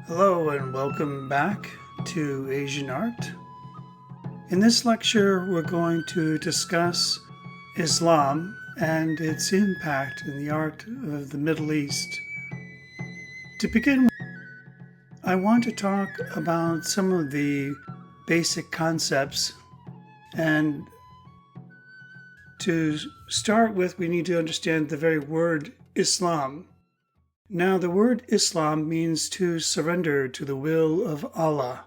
Hello and welcome back to Asian Art. In this lecture, we're going to discuss Islam and its impact in the art of the Middle East. To begin, I want to talk about some of the basic concepts, and to start with, we need to understand the very word Islam. Now, the word Islam means to surrender to the will of Allah.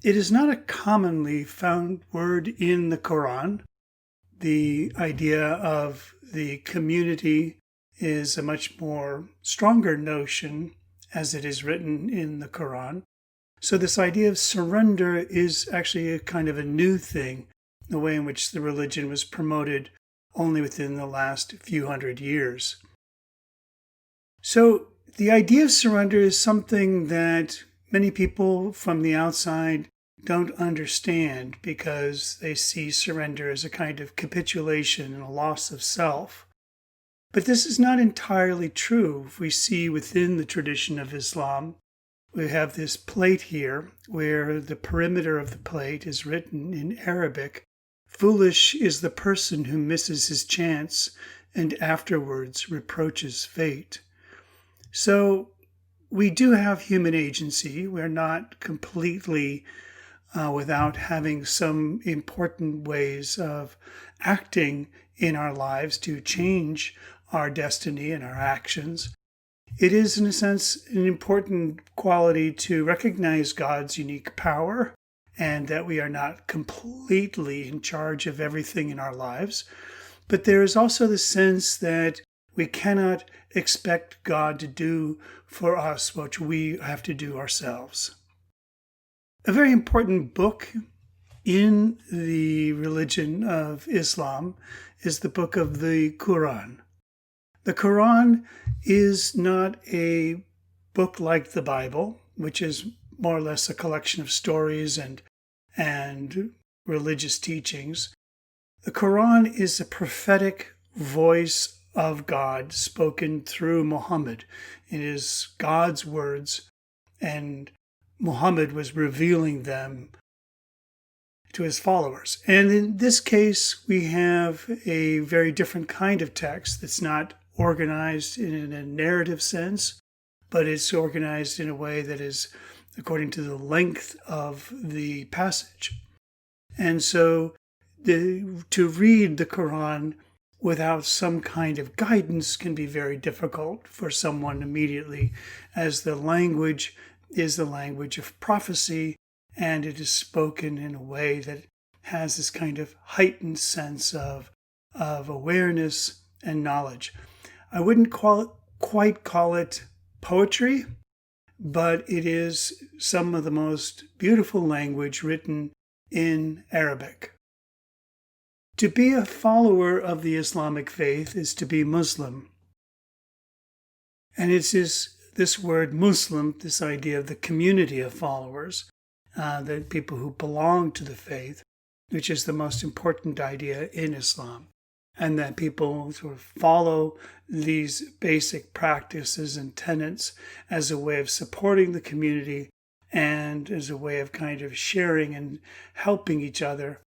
It is not a commonly found word in the Quran. The idea of the community is a much more stronger notion as it is written in the Quran. So this idea of surrender is actually a kind of a new thing, the way in which the religion was promoted only within the last few hundred years. So the idea of surrender is something that many people from the outside don't understand because they see surrender as a kind of capitulation and a loss of self. But this is not entirely true. If we see within the tradition of Islam, we have this plate here where the perimeter of the plate is written in Arabic, "Foolish is the person who misses his chance and afterwards reproaches fate." So we do have human agency. We're not completely without having some important ways of acting in our lives to change our destiny and our actions. It is, in a sense, an important quality to recognize God's unique power and that we are not completely in charge of everything in our lives. But there is also the sense that we cannot expect God to do for us what we have to do ourselves. A very important book in the religion of Islam is the book of the Quran. The Quran is not a book like the Bible, which is more or less a collection of stories and religious teachings. The Quran is a prophetic voice of God spoken through Muhammad. It is God's words, and Muhammad was revealing them to his followers. And in this case, we have a very different kind of text that's not organized in a narrative sense, but it's organized in a way that is according to the length of the passage. And so to read the Quran without some kind of guidance can be very difficult for someone immediately, as the language is the language of prophecy, and it is spoken in a way that has this kind of heightened sense of awareness and knowledge. I wouldn't quite call it poetry, but it is some of the most beautiful language written in Arabic. To be a follower of the Islamic faith is to be Muslim. And it's this word Muslim, this idea of the community of followers, the people who belong to the faith, which is the most important idea in Islam. And that people sort of follow these basic practices and tenets as a way of supporting the community and as a way of kind of sharing and helping each other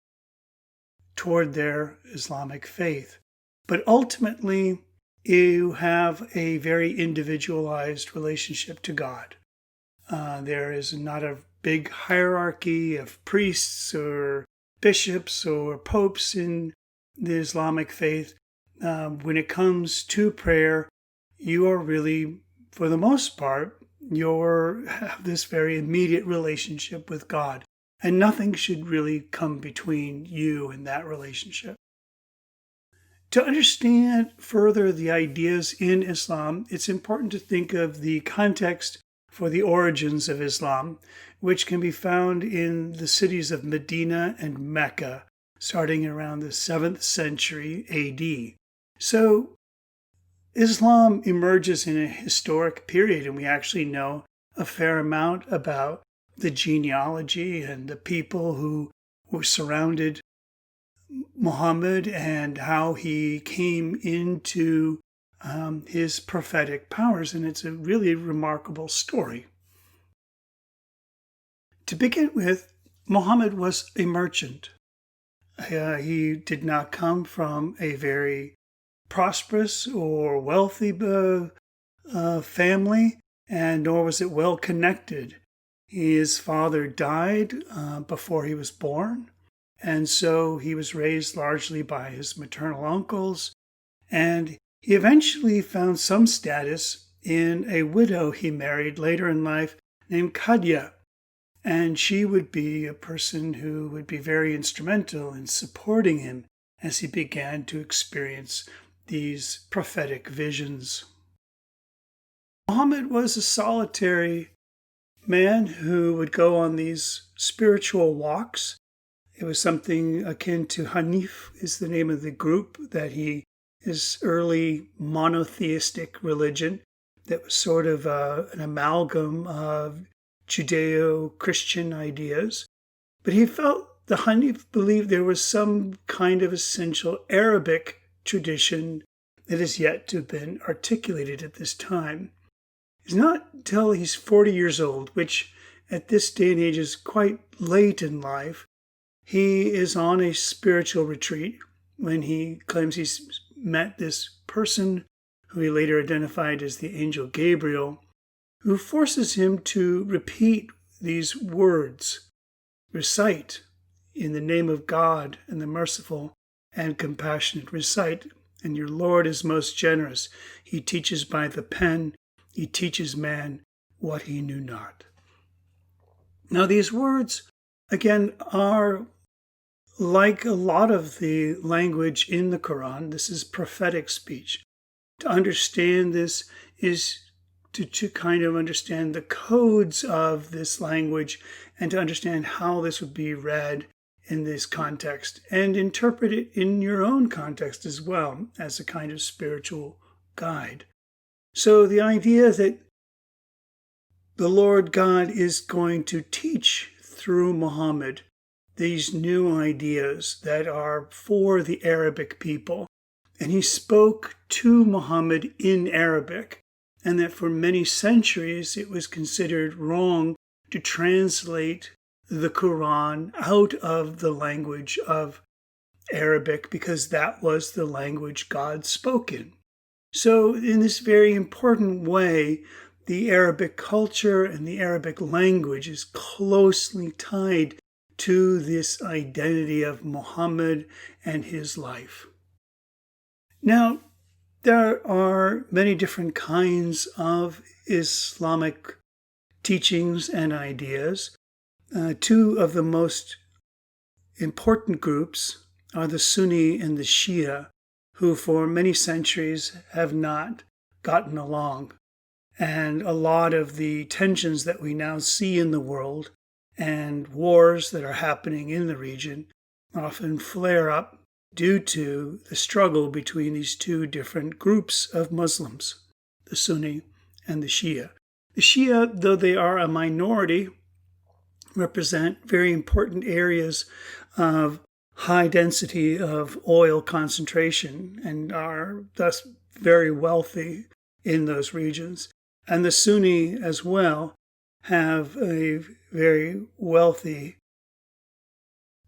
toward their Islamic faith. But ultimately, you have a very individualized relationship to God. There is not a big hierarchy of priests or bishops or popes in the Islamic faith. When it comes to prayer, you are really, for the most part, you have this very immediate relationship with God. And nothing should really come between you and that relationship. To understand further the ideas in Islam, it's important to think of the context for the origins of Islam, which can be found in the cities of Medina and Mecca, starting around the 7th century AD. So Islam emerges in a historic period, and we actually know a fair amount about the genealogy and the people who were surrounded Muhammad and how he came into his prophetic powers. And it's a really remarkable story. To begin with, Muhammad was a merchant. He did not come from a very prosperous or wealthy family, and nor was it well connected. His father died before he was born, and so he was raised largely by his maternal uncles, and he eventually found some status in a widow he married later in life named Kadya. And she would be a person who would be very instrumental in supporting him as he began to experience these prophetic visions. Muhammad was a solitary man who would go on these spiritual walks. It was something akin to Hanif is the name of the group that his early monotheistic religion that was sort of an amalgam of Judeo-Christian ideas. But he felt the Hanif believed there was some kind of essential Arabic tradition that has yet to have been articulated at this time. It's not until he's 40 years old, which at this day and age is quite late in life. He is on a spiritual retreat when he claims he's met this person who he later identified as the angel Gabriel, who forces him to repeat these words, recite in the name of God and the merciful and compassionate, recite, and your Lord is most generous. He teaches by the pen, he teaches man what he knew not. Now these words, again, are like a lot of the language in the Quran. This is prophetic speech. To understand this is to kind of understand the codes of this language and to understand how this would be read in this context and interpret it in your own context as well as a kind of spiritual guide. So the idea that the Lord God is going to teach through Muhammad these new ideas that are for the Arabic people. And he spoke to Muhammad in Arabic, and that for many centuries it was considered wrong to translate the Quran out of the language of Arabic because that was the language God spoke in. So in this very important way, the Arabic culture and the Arabic language is closely tied to this identity of Muhammad and his life. Now, there are many different kinds of Islamic teachings and ideas. Two of the most important groups are the Sunni and the Shia, who for many centuries have not gotten along. And a lot of the tensions that we now see in the world and wars that are happening in the region often flare up due to the struggle between these two different groups of Muslims, the Sunni and the Shia. The Shia, though they are a minority, represent very important areas of high density of oil concentration and are thus very wealthy in those regions. And the Sunni as well have a very wealthy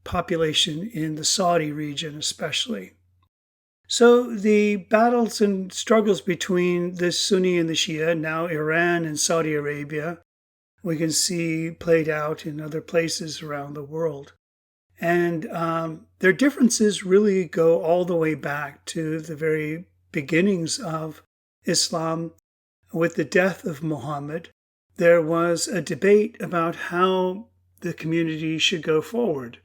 population in the Saudi region especially. So the battles and struggles between the Sunni and the Shia, now Iran and Saudi Arabia, we can see played out in other places around the world. And their differences really go all the way back to the very beginnings of Islam. With the death of Muhammad, there was a debate about how the community should go forward.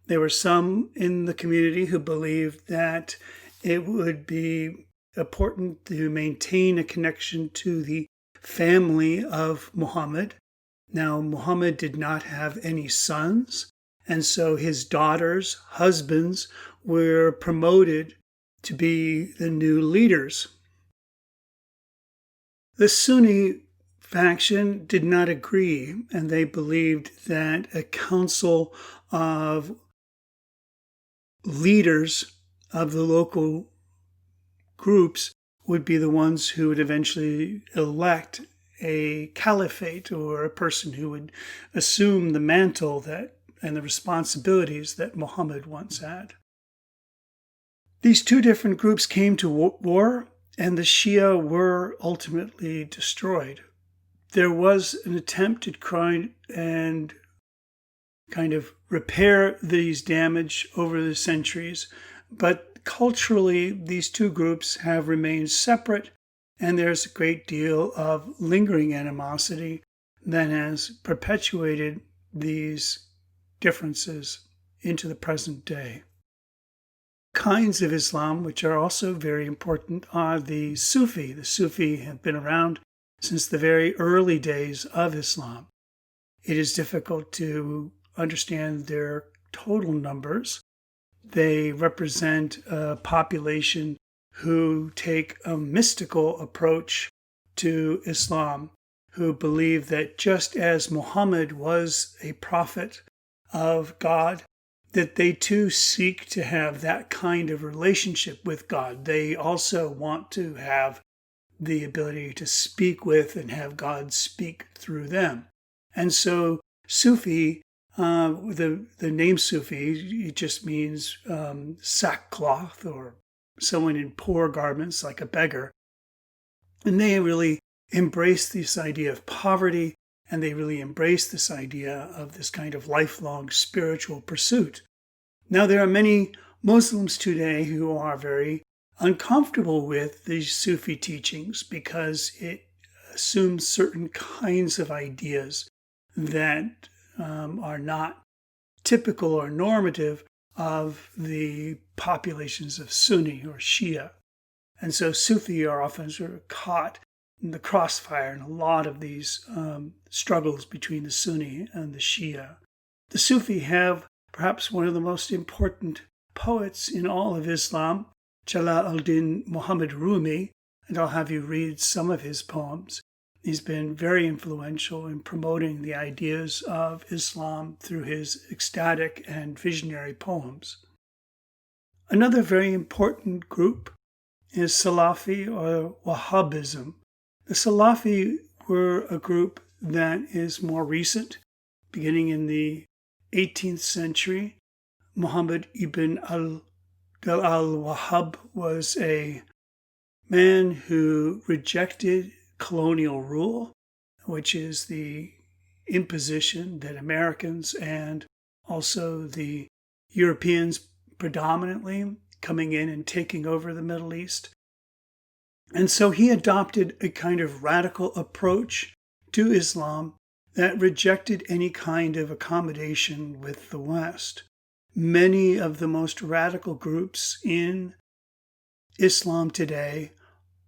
There were some in the community who believed that it would be important to maintain a connection to the family of Muhammad. Now, Muhammad did not have any sons, and so his daughters' husbands were promoted to be the new leaders. The Sunni faction did not agree, and they believed that a council of leaders of the local groups would be the ones who would eventually elect a caliphate or a person who would assume the mantle and the responsibilities that Muhammad once had. These two different groups came to war, and the Shia were ultimately destroyed. There was an attempt to try and kind of repair these damage over the centuries, but culturally, these two groups have remained separate, and there's a great deal of lingering animosity that has perpetuated these differences into the present day. Kinds of Islam, which are also very important, are the Sufi. The Sufi have been around since the very early days of Islam. It is difficult to understand their total numbers. They represent a population who take a mystical approach to Islam, who believe that just as Muhammad was a prophet of God, that they too seek to have that kind of relationship with God. They also want to have the ability to speak with and have God speak through them. And so Sufi, the name Sufi, it just means sackcloth or someone in poor garments like a beggar. And they really embrace this idea of poverty, and they really embrace this idea of this kind of lifelong spiritual pursuit. Now, there are many Muslims today who are very uncomfortable with these Sufi teachings because it assumes certain kinds of ideas that are not typical or normative of the populations of Sunni or Shia. And so Sufi are often sort of caught in the crossfire in a lot of these struggles between the Sunni and the Shia. The Sufi have perhaps one of the most important poets in all of Islam, Jalal al-Din Muhammad Rumi, and I'll have you read some of his poems. He's been very influential in promoting the ideas of Islam through his ecstatic and visionary poems. Another very important group is Salafi or Wahhabism. The Salafi were a group that is more recent, beginning in the 18th century. Muhammad ibn al-Wahhab was a man who rejected colonial rule, which is the imposition that Americans and also the Europeans predominantly coming in and taking over the Middle East. And so he adopted a kind of radical approach to Islam that rejected any kind of accommodation with the West. Many of the most radical groups in Islam today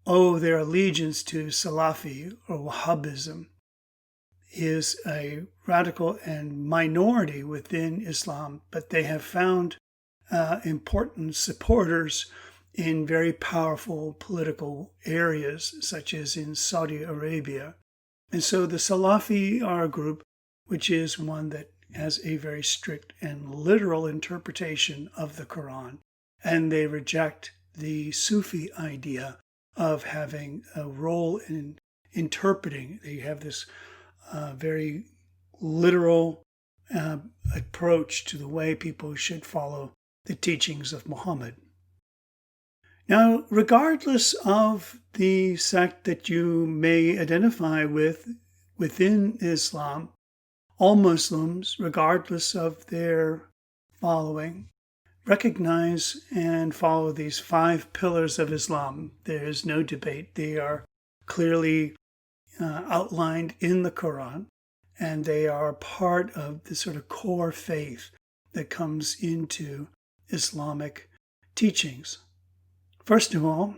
owe their allegiance to Salafi or Wahhabism. He is a radical and minority within Islam, but they have found important supporters in very powerful political areas, such as in Saudi Arabia. And so the Salafi are a group which is one that has a very strict and literal interpretation of the Quran, and they reject the Sufi idea of having a role in interpreting. They have this very literal approach to the way people should follow the teachings of Muhammad. Now, regardless of the sect that you may identify with within Islam, all Muslims, regardless of their following, recognize and follow these 5 pillars of Islam. There is no debate. They are clearly outlined in the Quran, and they are part of the sort of core faith that comes into Islamic teachings. First of all,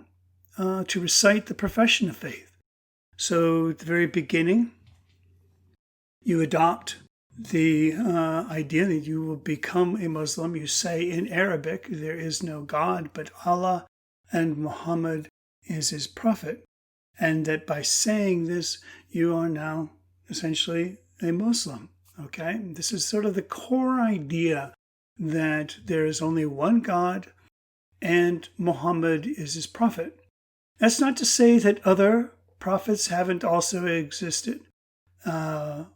to recite the profession of faith. So at the very beginning, you adopt the idea that you will become a Muslim. You say in Arabic, there is no God but Allah, and Muhammad is his prophet. And that by saying this, you are now essentially a Muslim. Okay? This is sort of the core idea that there is only one God and Muhammad is his prophet. That's not to say that other prophets haven't also existed.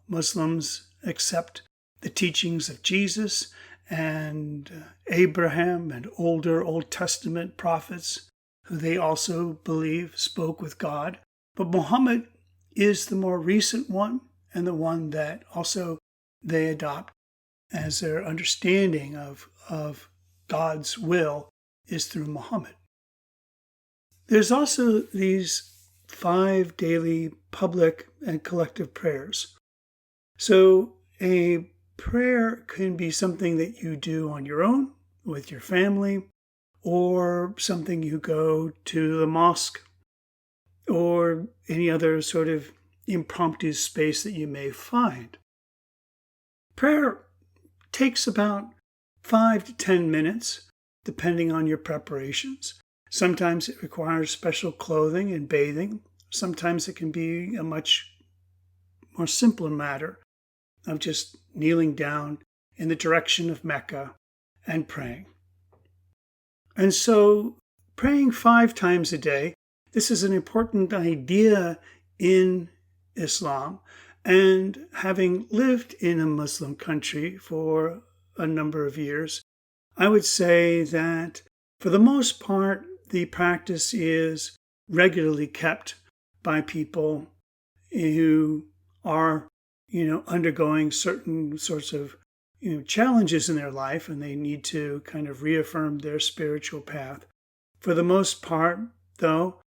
Muslims accept the teachings of Jesus and Abraham and older Old Testament prophets who they also believe spoke with God. But Muhammad is the more recent one and the one that also they adopt as their understanding of God's will is through Muhammad. There's also these 5 daily public and collective prayers. So a prayer can be something that you do on your own with your family, or something you go to the mosque or any other sort of impromptu space that you may find. Prayer takes about 5 to 10 minutes, depending on your preparations. Sometimes it requires special clothing and bathing. Sometimes it can be a much more simpler matter of just kneeling down in the direction of Mecca and praying. And so praying 5 times a day, this is an important idea in Islam. And having lived in a Muslim country for a number of years, I would say that for the most part, the practice is regularly kept by people who are, undergoing certain sorts of, challenges in their life, and they need to kind of reaffirm their spiritual path. For the most part, though,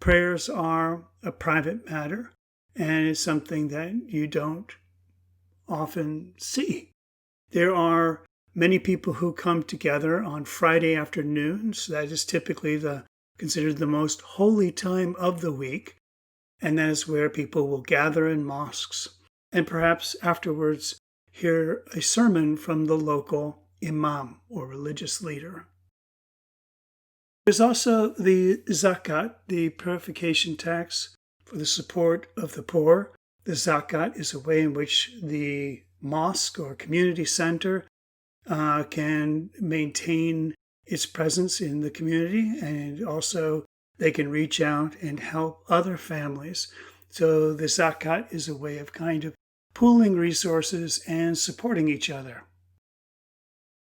prayers are a private matter, and it's something that you don't often see. There are many people who come together on Friday afternoons. That is typically considered the most holy time of the week, and that is where people will gather in mosques and perhaps afterwards hear a sermon from the local imam or religious leader. There's also the zakat, the purification tax for the support of the poor. The zakat is a way in which the mosque or community center can maintain its presence in the community, and also they can reach out and help other families. So the zakat is a way of kind of pooling resources and supporting each other.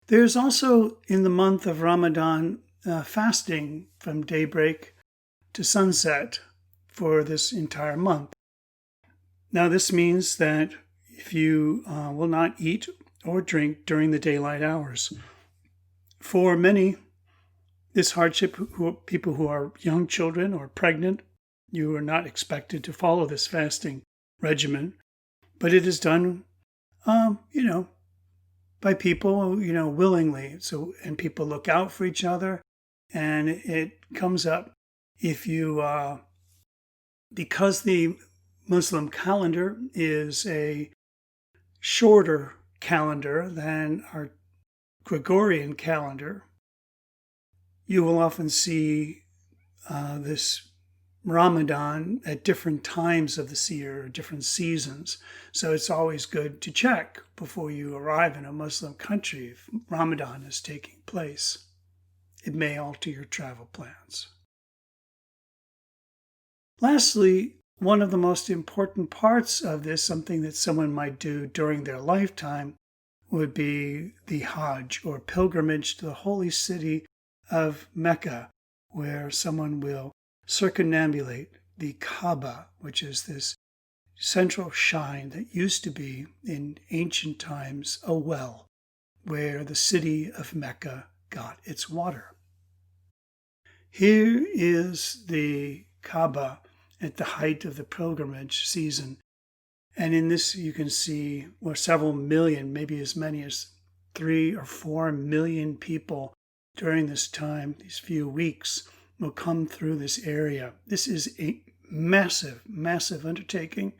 There's also, in the month of Ramadan, fasting from daybreak to sunset for this entire month. Now, this means that if you will not eat or drink during the daylight hours. For many, this hardship, people who are young children or pregnant, you are not expected to follow this fasting regimen, but it is done, by people, willingly. So, and people look out for each other, and it comes up if you, because the Muslim calendar is a shorter calendar than our Gregorian calendar, you will often see this Ramadan at different times of the year, different seasons. So it's always good to check before you arrive in a Muslim country if Ramadan is taking place. It may alter your travel plans. Lastly, one of the most important parts of this, something that someone might do during their lifetime, would be the Hajj, or pilgrimage to the holy city of Mecca, where someone will circumambulate the Kaaba, which is this central shrine that used to be, in ancient times, a well where the city of Mecca got its water. Here is the Kaaba at the height of the pilgrimage season. And in this, you can see several million, maybe as many as 3 or 4 million people during this time, these few weeks, will come through this area. This is a massive, massive undertaking,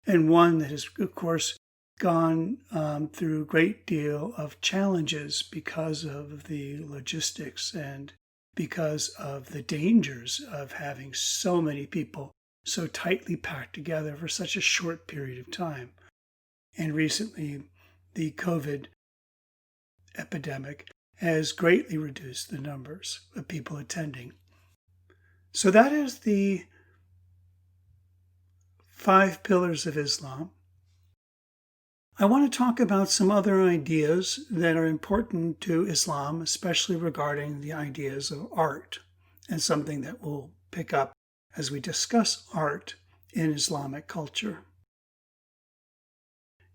and one that has, of course, gone through a great deal of challenges because of the logistics and because of the dangers of having so many people so tightly packed together for such a short period of time. And recently, the COVID epidemic has greatly reduced the numbers of people attending. So that is the 5 pillars of Islam. I want to talk about some other ideas that are important to Islam, especially regarding the ideas of art, and something that we'll pick up as we discuss art in Islamic culture.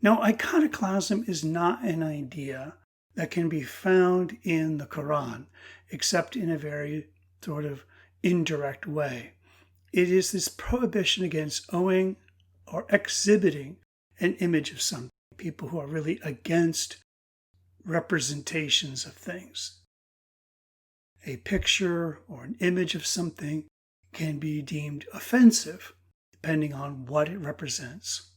Now, iconoclasm is not an idea that can be found in the Quran, except in a very sort of indirect way. It is this prohibition against owning or exhibiting an image of something. People who are really against representations of things. A picture or an image of something can be deemed offensive, depending on what it represents.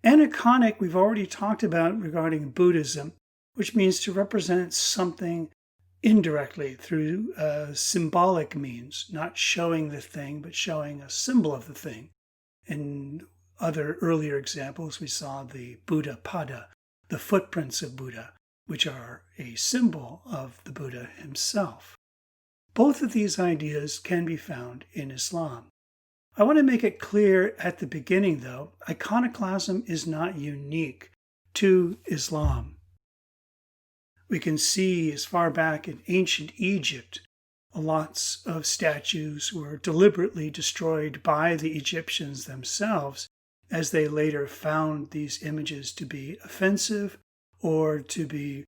Aniconic, we've already talked about regarding Buddhism, which means to represent something indirectly through symbolic means, not showing the thing, but showing a symbol of the thing. In other earlier examples, we saw the Buddha Pada, the footprints of Buddha, which are a symbol of the Buddha himself. Both of these ideas can be found in Islam. I want to make it clear at the beginning, though, iconoclasm is not unique to Islam. We can see as far back in ancient Egypt, lots of statues were deliberately destroyed by the Egyptians themselves, as they later found these images to be offensive or to be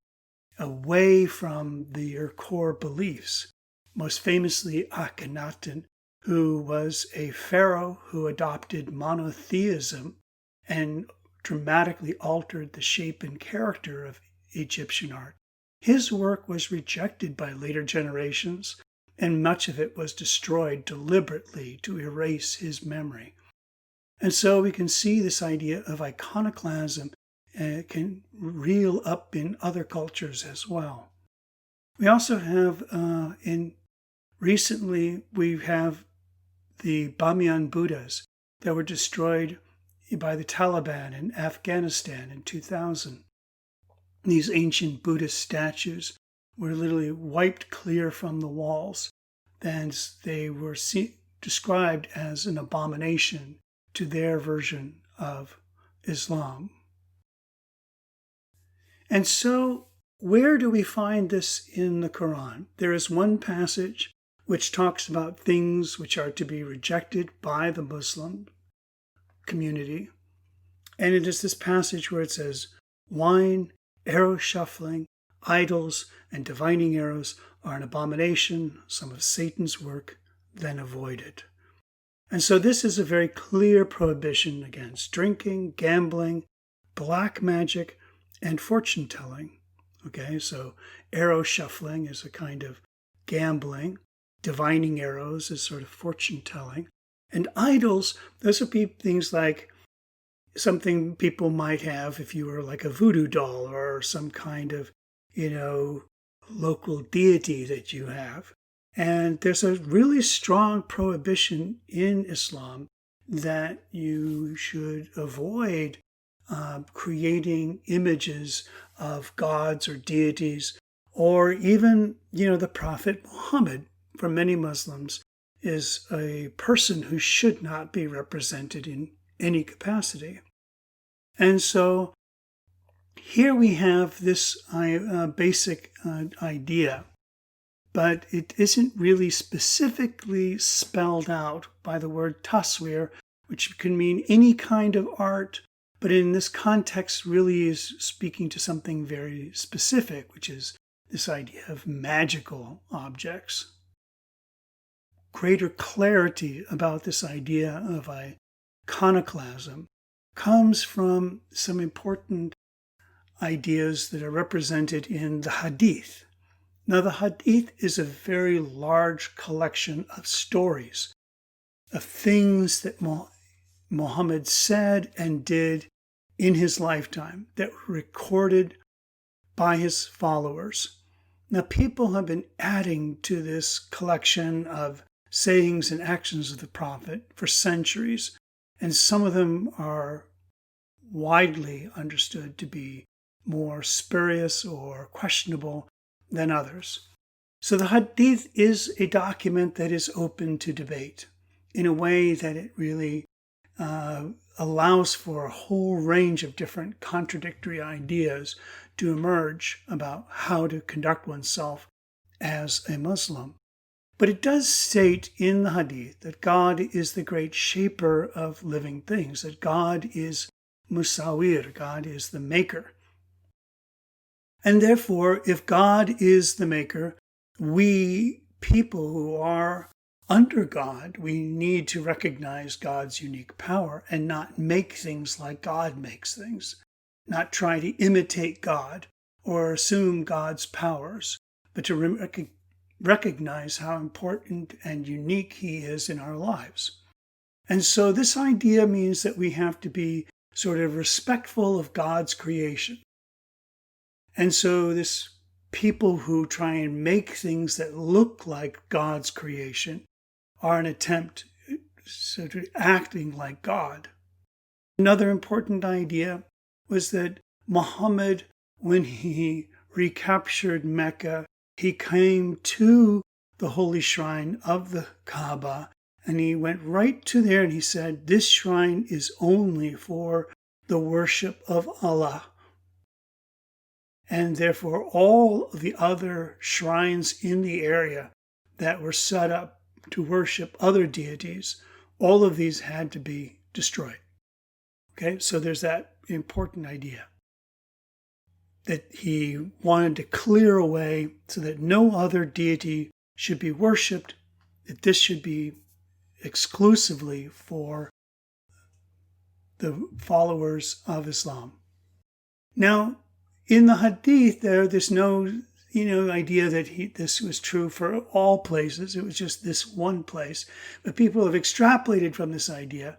away from their core beliefs. Most famously, Akhenaten, who was a pharaoh who adopted monotheism and dramatically altered the shape and character of Egyptian art. His work was rejected by later generations, and much of it was destroyed deliberately to erase his memory. And so we can see this idea of iconoclasm can reel up in other cultures as well. We also have, recently, we have the Bamiyan Buddhas that were destroyed by the Taliban in Afghanistan in 2000. These ancient Buddhist statues were literally wiped clear from the walls, and they were described as an abomination to their version of Islam. And so, where do we find this in the Quran? There is one passage which talks about things which are to be rejected by the Muslim community. And it is this passage where it says, wine, arrow shuffling, idols, and divining arrows are an abomination, some of Satan's work, then avoid it. And so this is a very clear prohibition against drinking, gambling, black magic, and fortune telling. Okay, so arrow shuffling is a kind of gambling. Divining arrows is sort of fortune telling. And idols, those would be things like something people might have if you were like a voodoo doll or some kind of, local deity that you have. And there's a really strong prohibition in Islam that you should avoid creating images of gods or deities, or even, the Prophet Muhammad, for many Muslims, is a person who should not be represented in any capacity. And so here we have this basic idea, but it isn't really specifically spelled out by the word taswir, which can mean any kind of art, but in this context really is speaking to something very specific, which is this idea of magical objects. Greater clarity about this idea of iconoclasm comes from some important ideas that are represented in the Hadith. Now, the Hadith is a very large collection of stories, of things that Muhammad said and did in his lifetime that were recorded by his followers. Now, people have been adding to this collection of sayings and actions of the Prophet for centuries, and some of them are widely understood to be more spurious or questionable than others. So the Hadith is a document that is open to debate in a way that it really allows for a whole range of different contradictory ideas to emerge about how to conduct oneself as a Muslim. But it does state in the Hadith that God is the great shaper of living things, that God is Musawir, God is the maker. And therefore, if God is the maker, we people who are under God, we need to recognize God's unique power and not make things like God makes things, not try to imitate God or assume God's powers, but to recognize how important and unique He is in our lives. And so this idea means that we have to be sort of respectful of God's creation. And so this people who try and make things that look like God's creation are an attempt sort of acting like God. Another important idea was that Muhammad, when he recaptured Mecca, he came to the holy shrine of the Kaaba, and he went right to there and he said, this shrine is only for the worship of Allah. And therefore all of the other shrines in the area that were set up to worship other deities, all of these had to be destroyed. Okay, so there's that important idea that he wanted to clear away so that no other deity should be worshipped, that this should be exclusively for the followers of Islam. Now, in the Hadith, there's no idea that this was true for all places. It was just this one place. But people have extrapolated from this idea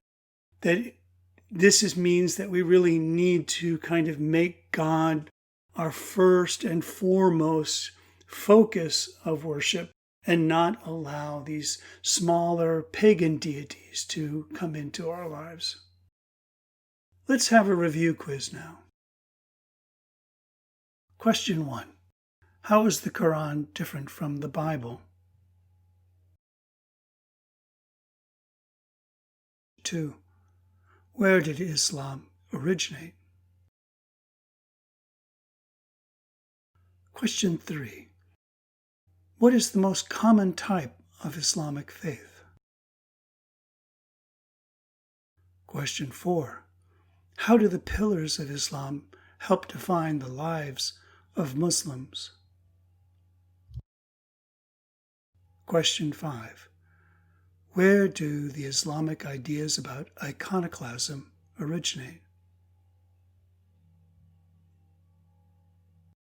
that this means that we really need to kind of make God our first and foremost focus of worship and not allow these smaller pagan deities to come into our lives. Let's have a review quiz now. Question 1. How is the Quran different from the Bible? 2. Where did Islam originate? Question 3. What is the most common type of Islamic faith? Question 4. How do the pillars of Islam help define the lives of Muslims? Question 5. Where do the Islamic ideas about iconoclasm originate?